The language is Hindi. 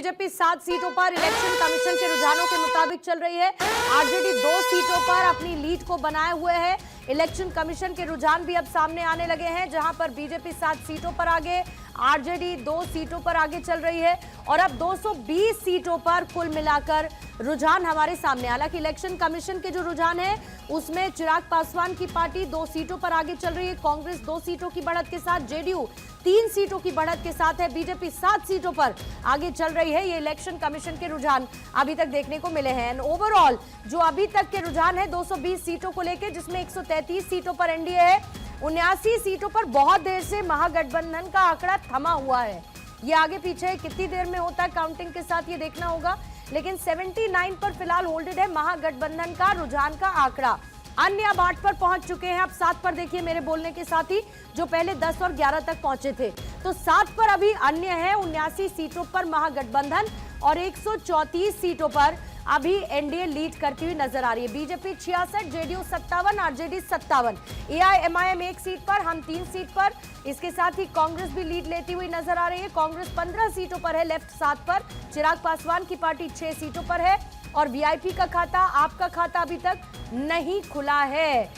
बीजेपी 7 सीटों पर इलेक्शन कमीशन के रुझानों के मुताबिक चल रही है। आरजेडी 2 सीटों पर अपनी लीड को बनाए हुए है। इलेक्शन कमीशन के रुझान भी अब सामने आने लगे हैं, जहां पर बीजेपी 7 सीटों पर आगे, आरजेडी 2 सीटों पर आगे चल रही है और अब 220 सीटों पर कुल मिलाकर रुझान हमारे सामने। हालांकि इलेक्शन कमीशन के जो रुझान है उसमें चिराग पासवान की पार्टी 2 सीटों पर आगे चल रही है, कांग्रेस 2 सीटों की बढ़त के साथ, जेडीयू 3 सीटों की बढ़त के साथ है, बीजेपी 7 सीटों पर आगे चल रही है। ये इलेक्शन कमीशन के रुझान अभी तक देखने को मिले हैं। ओवरऑल जो अभी तक के रुझान है 220 सीटों को लेकर, जिसमें 133 सीटों पर एनडीए है, 79 सीटों पर बहुत देर से महागठबंधन का आंकड़ा थमा हुआ है। ये आगे पीछे कितनी देर में होता है काउंटिंग के साथ ये देखना होगा, लेकिन 79 पर फिलहाल होल्डेड है महागठबंधन का रुझान का आंकड़ा। अन्य अब 8 पर पहुंच चुके हैं। अब 7 पर देखिए मेरे बोलने के साथ ही, जो पहले 10 और 11 तक पहुंचे थे, तो 7 पर अभी अन्य है। 79 सीटों पर महागठबंधन और 134 सीटों पर अभी एनडीए लीड करती हुई नजर आ रही है। BJP 66, JDU 57, RJD 57, AIMIM 1 seat पर, हम 3 सीट पर। इसके साथ ही कांग्रेस भी लीड लेती हुई नजर आ रही है। कांग्रेस 15 सीटों पर है, लेफ्ट 7 पर, चिराग पासवान की पार्टी 6 सीटों पर है और वीआईपी का खाता, आपका खाता अभी तक नहीं खुला है।